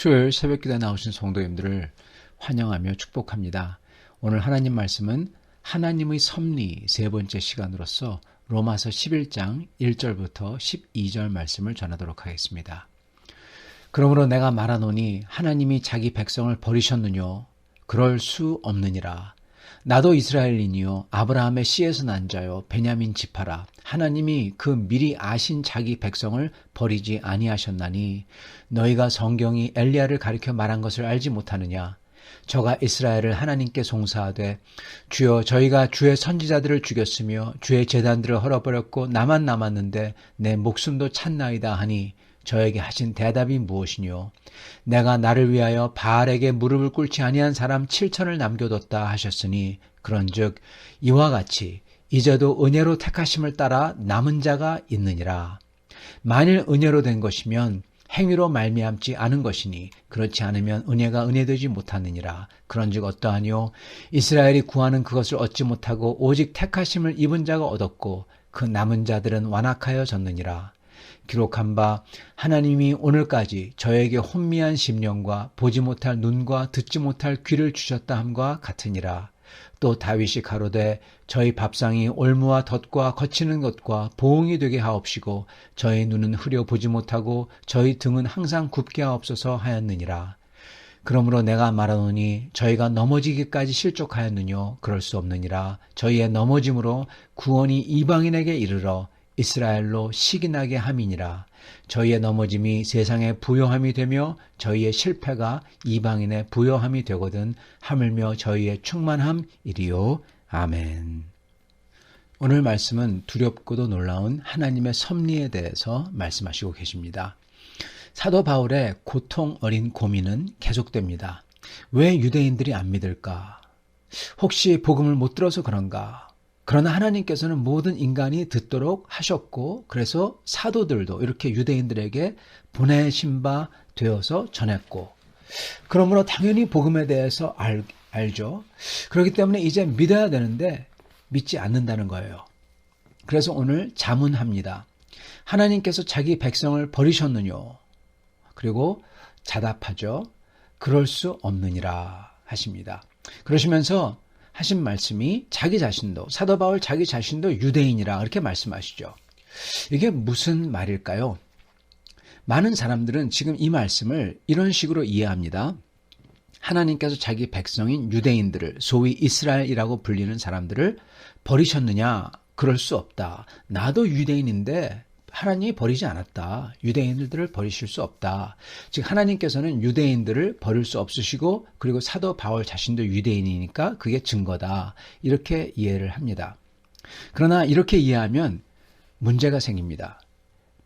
수요일 새벽기도에 나오신 성도님들을 환영하며 축복합니다. 오늘 하나님 말씀은 하나님의 섭리 세 번째 시간으로서 로마서 11장 1절부터 12절 말씀을 전하도록 하겠습니다. 그러므로 내가 말하노니 하나님이 자기 백성을 버리셨느뇨? 그럴 수 없느니라. 나도 이스라엘인이요 아브라함의 씨에서 난 자요 베냐민 지파라. 하나님이 그 미리 아신 자기 백성을 버리지 아니하셨나니 너희가 성경이 엘리야를 가리켜 말한 것을 알지 못하느냐. 저가 이스라엘을 하나님께 송사하되 주여 저희가 주의 선지자들을 죽였으며 주의 제단들을 헐어버렸고 나만 남았는데 내 목숨도 찼나이다 하니 저에게 하신 대답이 무엇이뇨? 내가 나를 위하여 바알에게 무릎을 꿇지 아니한 사람 7천을 남겨뒀다 하셨으니 그런즉 이와 같이 이제도 은혜로 택하심을 따라 남은 자가 있느니라. 만일 은혜로 된 것이면 행위로 말미암지 않은 것이니 그렇지 않으면 은혜가 은혜되지 못하느니라. 그런즉 어떠하뇨? 이스라엘이 구하는 그것을 얻지 못하고 오직 택하심을 입은 자가 얻었고 그 남은 자들은 완악하여 졌느니라. 기록한 바 하나님이 오늘까지 저에게 혼미한 심령과 보지 못할 눈과 듣지 못할 귀를 주셨다 함과 같으니라. 또 다윗이 가로되 저희 밥상이 올무와 덫과 거치는 것과 보응이 되게 하옵시고 저희 눈은 흐려 보지 못하고 저희 등은 항상 굽게 하옵소서 하였느니라. 그러므로 내가 말하노니 저희가 넘어지기까지 실족하였느뇨? 그럴 수 없느니라. 저희의 넘어짐으로 구원이 이방인에게 이르러 이스라엘로 시기나게 함이니라. 저희의 넘어짐이 세상의 부요함이 되며 저희의 실패가 이방인의 부요함이 되거든 하물며 저희의 충만함이리요. 아멘. 오늘 말씀은 두렵고도 놀라운 하나님의 섭리에 대해서 말씀하시고 계십니다. 사도 바울의 고통 어린 고민은 계속됩니다. 왜 유대인들이 안 믿을까? 혹시 복음을 못 들어서 그런가? 그러나 하나님께서는 모든 인간이 듣도록 하셨고 그래서 사도들도 이렇게 유대인들에게 보내신 바 되어서 전했고 그러므로 당연히 복음에 대해서 알죠. 그렇기 때문에 이제 믿어야 되는데 믿지 않는다는 거예요. 그래서 오늘 자문합니다. 하나님께서 자기 백성을 버리셨느뇨? 그리고 자답하죠. 그럴 수 없느니라 하십니다. 그러시면서 하신 말씀이 자기 자신도 사도 바울 자기 자신도 유대인이라 그렇게 말씀하시죠. 이게 무슨 말일까요? 많은 사람들은 지금 이 말씀을 이런 식으로 이해합니다. 하나님께서 자기 백성인 유대인들을, 소위 이스라엘이라고 불리는 사람들을 버리셨느냐? 그럴 수 없다. 나도 유대인인데 하나님이 버리지 않았다. 유대인들을 버리실 수 없다. 즉 하나님께서는 유대인들을 버릴 수 없으시고, 그리고 사도 바울 자신도 유대인이니까 그게 증거다. 이렇게 이해를 합니다. 그러나 이렇게 이해하면 문제가 생깁니다.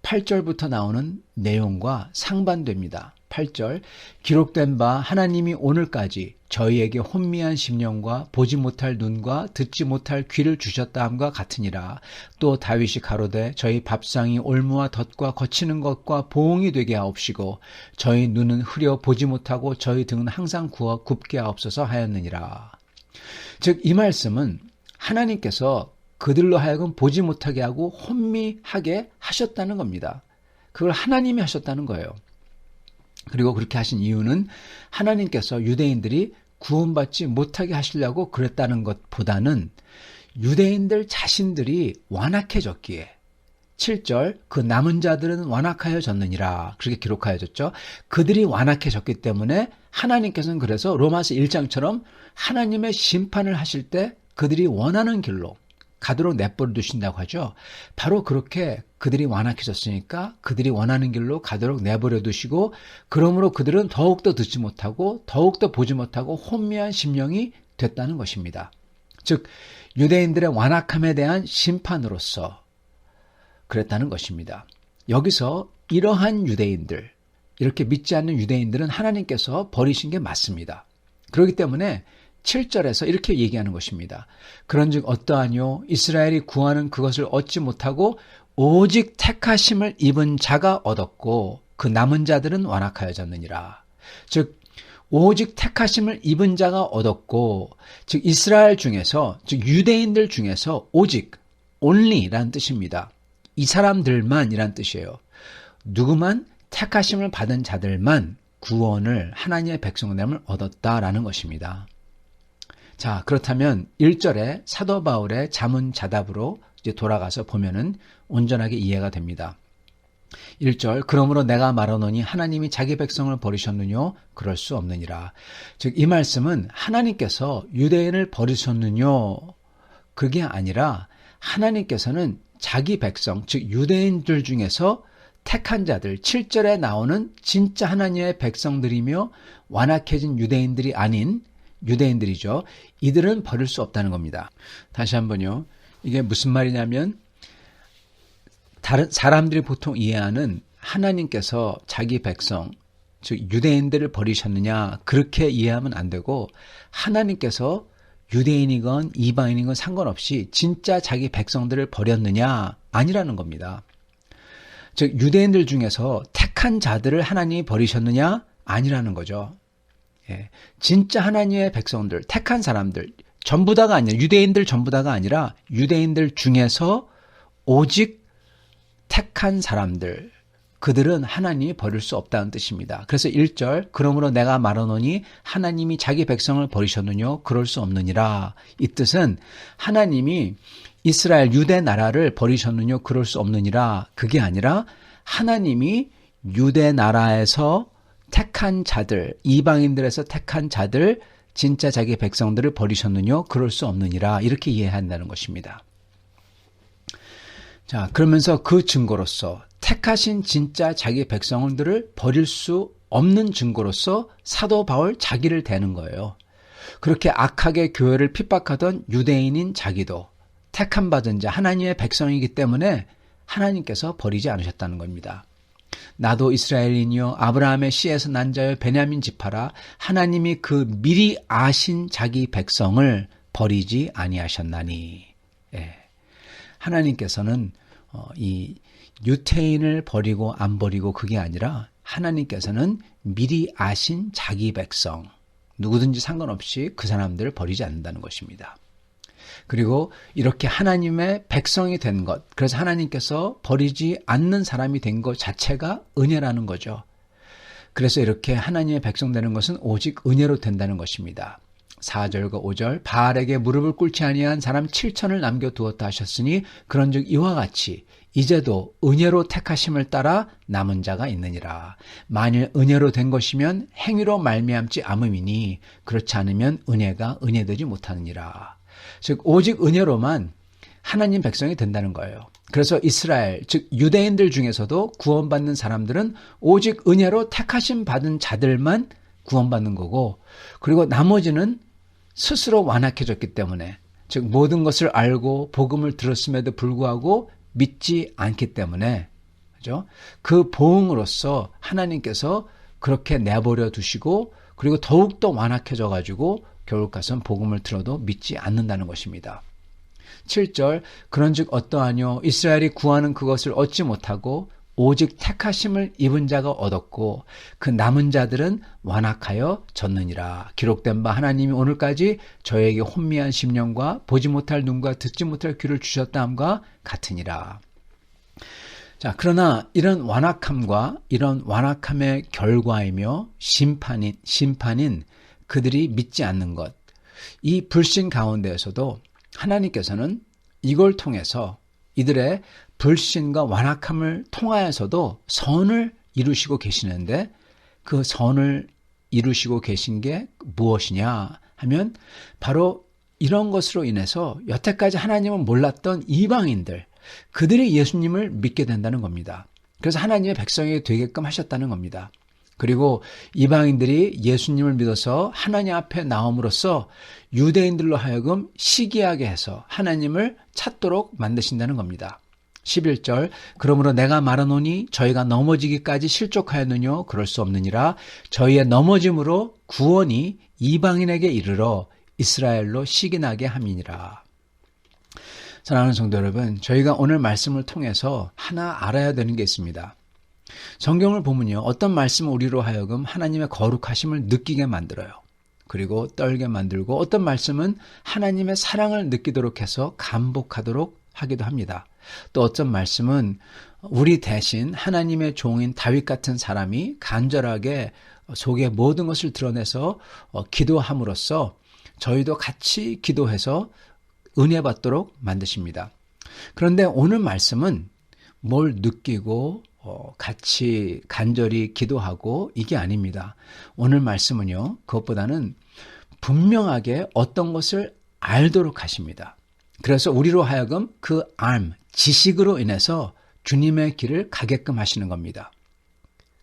8절부터 나오는 내용과 상반됩니다. 8절, 기록된 바 하나님이 오늘까지 저희에게 혼미한 심령과 보지 못할 눈과 듣지 못할 귀를 주셨다 함과 같으니라. 또 다윗이 가로되 저희 밥상이 올무와 덫과 거치는 것과 보응이 되게 하옵시고 저희 눈은 흐려 보지 못하고 저희 등은 항상 구워 굽게 하옵소서 하였느니라. 즉 이 말씀은 하나님께서 그들로 하여금 보지 못하게 하고 혼미하게 하셨다는 겁니다. 그걸 하나님이 하셨다는 거예요. 그리고 그렇게 하신 이유는 하나님께서 유대인들이 구원받지 못하게 하시려고 그랬다는 것보다는 유대인들 자신들이 완악해졌기에, 7절, 그 남은 자들은 완악하여졌느니라 그렇게 기록하여졌죠. 그들이 완악해졌기 때문에 하나님께서는 그래서 로마서 1장처럼 하나님의 심판을 하실 때 그들이 원하는 길로 가도록 내버려 두신다고 하죠. 바로 그렇게 그들이 완악해졌으니까 그들이 원하는 길로 가도록 내버려 두시고, 그러므로 그들은 더욱더 듣지 못하고 더욱더 보지 못하고 혼미한 심령이 됐다는 것입니다. 즉 유대인들의 완악함에 대한 심판으로서 그랬다는 것입니다. 여기서 이러한 유대인들, 이렇게 믿지 않는 유대인들은 하나님께서 버리신 게 맞습니다. 그렇기 때문에 7절에서 이렇게 얘기하는 것입니다. 그런즉 어떠하뇨? 이스라엘이 구하는 그것을 얻지 못하고 오직 택하심을 입은 자가 얻었고 그 남은 자들은 완악하여졌느니라. 즉 오직 택하심을 입은 자가 얻었고, 즉 이스라엘 중에서, 즉 유대인들 중에서 오직, only라는 뜻입니다. 이 사람들만이란 뜻이에요. 누구만? 택하심을 받은 자들만 구원을, 하나님의 백성됨을 얻었다라는 것입니다. 자, 그렇다면 1절에 사도 바울의 자문자답으로 이제 돌아가서 보면은 온전하게 이해가 됩니다. 1절, 그러므로 내가 말하노니 하나님이 자기 백성을 버리셨느뇨? 그럴 수 없느니라. 즉 이 말씀은 하나님께서 유대인을 버리셨느뇨? 그게 아니라 하나님께서는 자기 백성, 즉 유대인들 중에서 택한 자들, 7절에 나오는 진짜 하나님의 백성들이며 완악해진 유대인들이 아닌 유대인들이죠. 이들은 버릴 수 없다는 겁니다. 다시 한번요. 이게 무슨 말이냐면, 다른 사람들이 보통 이해하는 하나님께서 자기 백성, 즉 유대인들을 버리셨느냐, 그렇게 이해하면 안 되고, 하나님께서 유대인이건 이방인이건 상관없이 진짜 자기 백성들을 버렸느냐, 아니라는 겁니다. 즉 유대인들 중에서 택한 자들을 하나님이 버리셨느냐, 아니라는 거죠. 예, 진짜 하나님의 백성들, 택한 사람들, 전부 다가 아니라, 유대인들 전부 다가 아니라 유대인들 중에서 오직 택한 사람들, 그들은 하나님이 버릴 수 없다는 뜻입니다. 그래서 1절, 그러므로 내가 말하노니 하나님이 자기 백성을 버리셨느뇨? 그럴 수 없느니라. 이 뜻은 하나님이 이스라엘 유대 나라를 버리셨느뇨? 그럴 수 없느니라. 그게 아니라 하나님이 유대 나라에서 택한 자들, 이방인들에서 택한 자들, 진짜 자기 백성들을 버리셨느뇨? 그럴 수 없느니라. 이렇게 이해한다는 것입니다. 자, 그러면서 그 증거로서, 택하신 진짜 자기 백성들을 버릴 수 없는 증거로서 사도 바울 자기를 대는 거예요. 그렇게 악하게 교회를 핍박하던 유대인인 자기도 택함 받은 자, 하나님의 백성이기 때문에 하나님께서 버리지 않으셨다는 겁니다. 나도 이스라엘인이요 아브라함의 씨에서 난 자여 베냐민 지파라. 하나님이 그 미리 아신 자기 백성을 버리지 아니하셨나니. 예. 하나님께서는 이 유태인을 버리고 안 버리고 그게 아니라 하나님께서는 미리 아신 자기 백성, 누구든지 상관없이 그 사람들을 버리지 않는다는 것입니다. 그리고 이렇게 하나님의 백성이 된 것, 그래서 하나님께서 버리지 않는 사람이 된 것 자체가 은혜라는 거죠. 그래서 이렇게 하나님의 백성 되는 것은 오직 은혜로 된다는 것입니다. 4절과 5절, 바알에게 무릎을 꿇지 아니한 사람 7천을 남겨두었다 하셨으니 그런즉 이와 같이 이제도 은혜로 택하심을 따라 남은 자가 있느니라. 만일 은혜로 된 것이면 행위로 말미암지 않음이니 그렇지 않으면 은혜가 은혜되지 못하느니라. 즉 오직 은혜로만 하나님 백성이 된다는 거예요. 그래서 이스라엘, 즉 유대인들 중에서도 구원받는 사람들은 오직 은혜로 택하심 받은 자들만 구원받는 거고, 그리고 나머지는 스스로 완악해졌기 때문에, 즉 모든 것을 알고 복음을 들었음에도 불구하고 믿지 않기 때문에, 그죠? 그 보응으로서 하나님께서 그렇게 내버려 두시고, 그리고 더욱더 완악해져 가지고 결국 가서는 복음을 들어도 믿지 않는다는 것입니다. 7절, 그런즉 어떠하뇨? 이스라엘이 구하는 그것을 얻지 못하고 오직 택하심을 입은 자가 얻었고 그 남은 자들은 완악하여 졌느니라. 기록된 바 하나님이 오늘까지 저에게 혼미한 심령과 보지 못할 눈과 듣지 못할 귀를 주셨다 함과 같으니라. 자, 그러나 이런 완악함과 이런 완악함의 결과이며 심판인 그들이 믿지 않는 것, 이 불신 가운데에서도 하나님께서는 이걸 통해서 이들의 불신과 완악함을 통하여서도 선을 이루시고 계시는데, 그 선을 이루시고 계신 게 무엇이냐 하면 바로 이런 것으로 인해서 여태까지 하나님을 몰랐던 이방인들, 그들이 예수님을 믿게 된다는 겁니다. 그래서 하나님의 백성이 되게끔 하셨다는 겁니다. 그리고 이방인들이 예수님을 믿어서 하나님 앞에 나옴으로써 유대인들로 하여금 시기하게 해서 하나님을 찾도록 만드신다는 겁니다. 11절, 그러므로 내가 말하노니 저희가 넘어지기까지 실족하였느뇨? 그럴 수 없느니라. 저희의 넘어짐으로 구원이 이방인에게 이르러 이스라엘로 시기나게 함이니라. 사랑하는 성도 여러분, 저희가 오늘 말씀을 통해서 하나 알아야 되는 게 있습니다. 성경을 보면요, 어떤 말씀은 우리로 하여금 하나님의 거룩하심을 느끼게 만들어요. 그리고 떨게 만들고, 어떤 말씀은 하나님의 사랑을 느끼도록 해서 감복하도록 하기도 합니다. 또 어떤 말씀은 우리 대신 하나님의 종인 다윗 같은 사람이 간절하게 속의 모든 것을 드러내서 기도함으로써 저희도 같이 기도해서 은혜 받도록 만드십니다. 그런데 오늘 말씀은 뭘 느끼고 같이 간절히 기도하고 이게 아닙니다. 오늘 말씀은요, 그것보다는 분명하게 어떤 것을 알도록 하십니다. 그래서 우리로 하여금 그 지식으로 인해서 주님의 길을 가게끔 하시는 겁니다.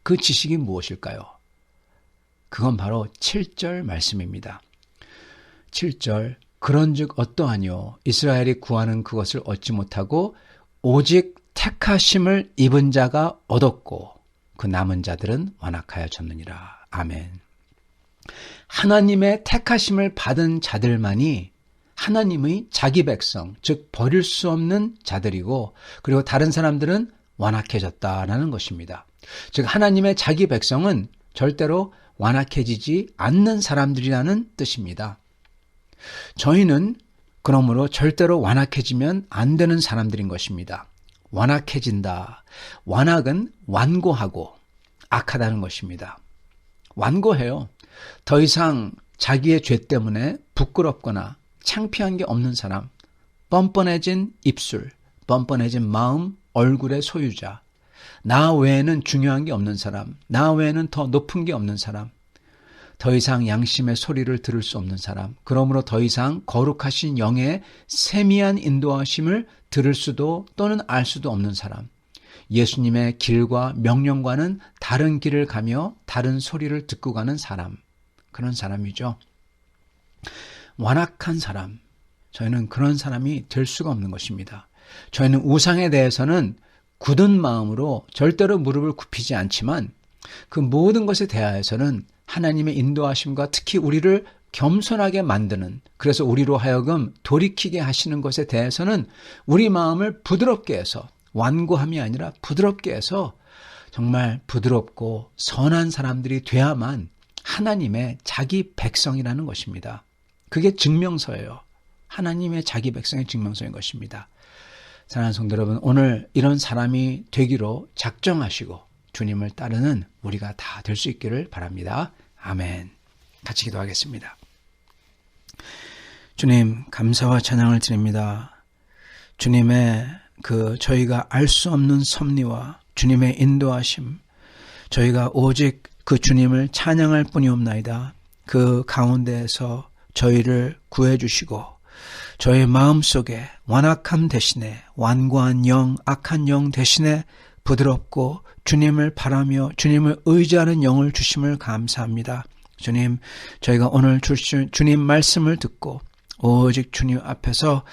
그 지식이 무엇일까요? 그건 바로 7절 말씀입니다. 7절, 그런즉 어떠하뇨? 이스라엘이 구하는 그것을 얻지 못하고 오직 택하심을 입은 자가 얻었고 그 남은 자들은 완악하여 졌느니라. 아멘. 하나님의 택하심을 받은 자들만이 하나님의 자기 백성, 즉 버릴 수 없는 자들이고, 그리고 다른 사람들은 완악해졌다라는 것입니다. 즉 하나님의 자기 백성은 절대로 완악해지지 않는 사람들이라는 뜻입니다. 저희는 그러므로 절대로 완악해지면 안 되는 사람들인 것입니다. 완악해진다. 완악은 완고하고 악하다는 것입니다. 완고해요. 더 이상 자기의 죄 때문에 부끄럽거나 창피한 게 없는 사람, 뻔뻔해진 입술, 뻔뻔해진 마음, 얼굴의 소유자, 나 외에는 중요한 게 없는 사람, 나 외에는 더 높은 게 없는 사람, 더 이상 양심의 소리를 들을 수 없는 사람, 그러므로 더 이상 거룩하신 영의 세미한 인도하심을 들을 수도 또는 알 수도 없는 사람, 예수님의 길과 명령과는 다른 길을 가며 다른 소리를 듣고 가는 사람, 그런 사람이죠. 완악한 사람, 저희는 그런 사람이 될 수가 없는 것입니다. 저희는 우상에 대해서는 굳은 마음으로 절대로 무릎을 굽히지 않지만 그 모든 것에 대하여서는 하나님의 인도하심과 특히 우리를 겸손하게 만드는, 그래서 우리로 하여금 돌이키게 하시는 것에 대해서는 우리 마음을 부드럽게 해서, 완고함이 아니라 부드럽게 해서 정말 부드럽고 선한 사람들이 돼야만 하나님의 자기 백성이라는 것입니다. 그게 증명서예요. 하나님의 자기 백성의 증명서인 것입니다. 사랑하는 성도 여러분, 오늘 이런 사람이 되기로 작정하시고 주님을 따르는 우리가 다 될 수 있기를 바랍니다. 아멘. 같이 기도하겠습니다. 주님, 감사와 찬양을 드립니다. 주님의 저희가 알 수 없는 섭리와 주님의 인도하심, 저희가 오직 그 주님을 찬양할 뿐이옵나이다. 그 가운데에서 저희를 구해 주시고 저희 마음속에 완악함 대신에 완고한 영, 악한 영 대신에 부드럽고 주님을 바라며 주님을 의지하는 영을 주심을 감사합니다. 주님, 저희가 오늘 주신 주님 말씀을 듣고 오직 주님 앞에서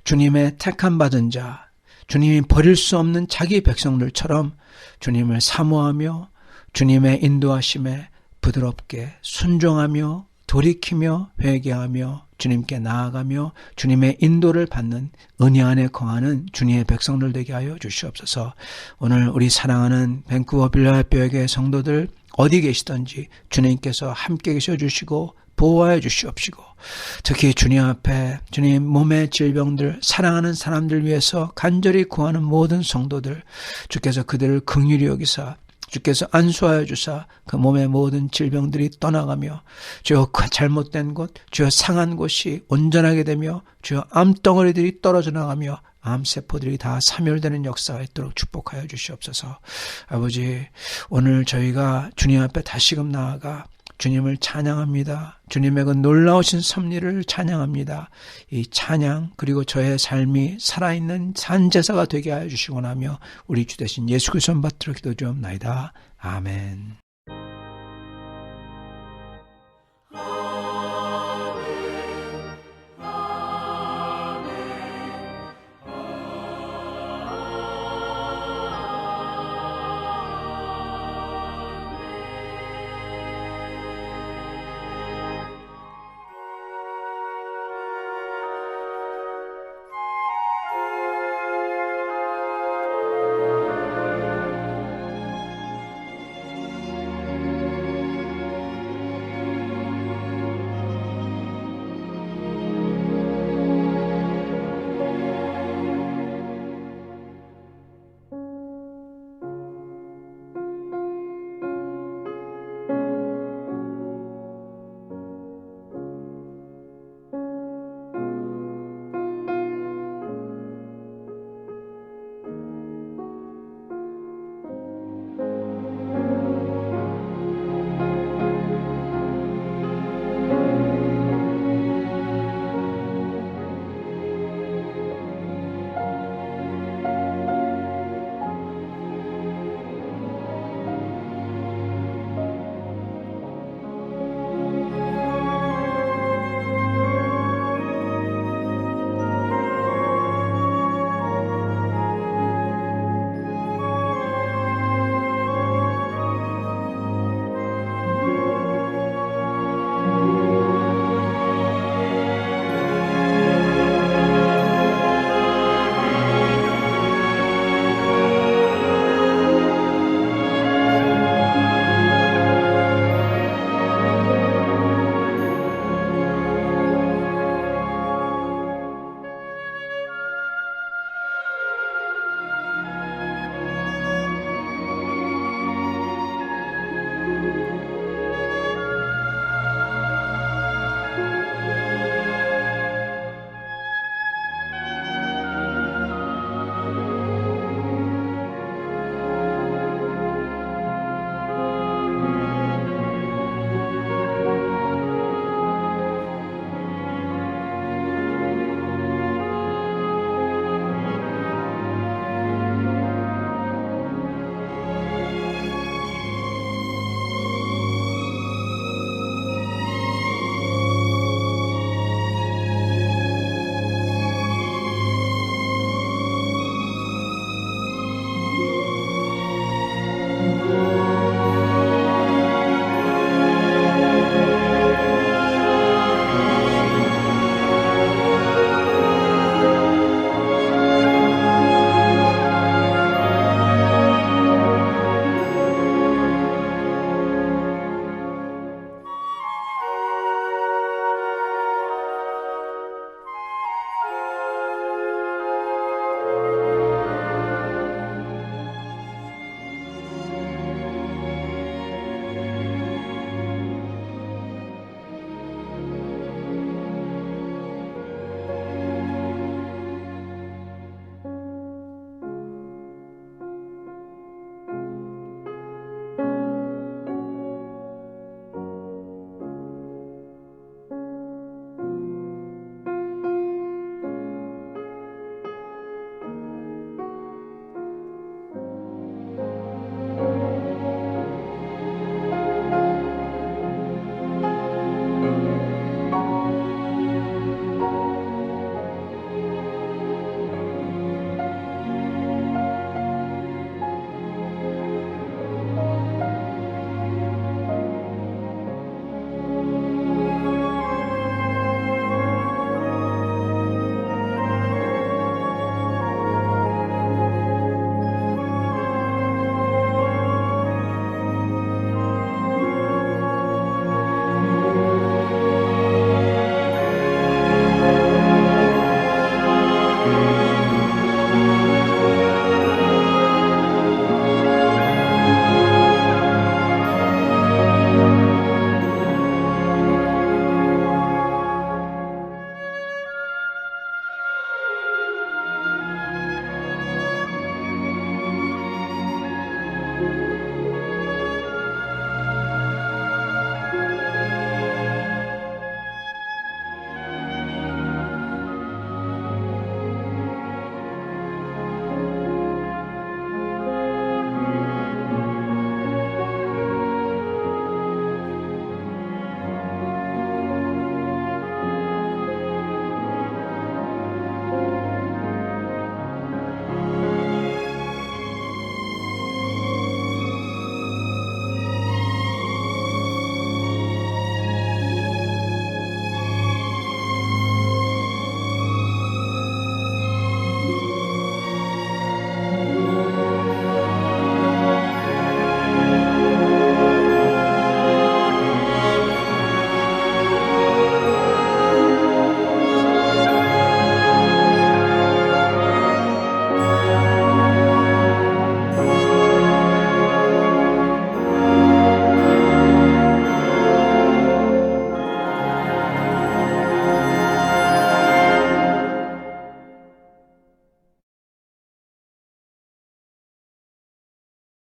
주님의 택함 받은 자, 주님이 버릴 수 없는 자기 백성들처럼 주님을 사모하며 주님의 인도하심에 부드럽게 순종하며 돌이키며 회개하며 주님께 나아가며 주님의 인도를 받는 은혜 안에 거하는 주님의 백성들 되게 하여 주시옵소서. 오늘 우리 사랑하는 밴쿠버 빌라델피아교회 성도들 어디 계시든지 주님께서 함께 계셔 주시고 보호하여 주시옵시고, 특히 주님 앞에 주님 몸의 질병들 사랑하는 사람들 위해서 간절히 구하는 모든 성도들, 주께서 그들을 긍휼히 여기사 주께서 안수하여 주사 그 몸의 모든 질병들이 떠나가며 주여 그 잘못된 곳, 주여 상한 곳이 온전하게 되며 주여 암덩어리들이 떨어져 나가며 암세포들이 다 사멸되는 역사가 있도록 축복하여 주시옵소서. 아버지, 오늘 저희가 주님 앞에 다시금 나아가 주님을 찬양합니다. 주님의 그 놀라우신 섭리를 찬양합니다. 이 찬양 그리고 저의 삶이 살아있는 산제사가 되게 하여 주시고 나며 우리 주 되신 예수 그리스도 받들어 기도 주옵나이다. 아멘.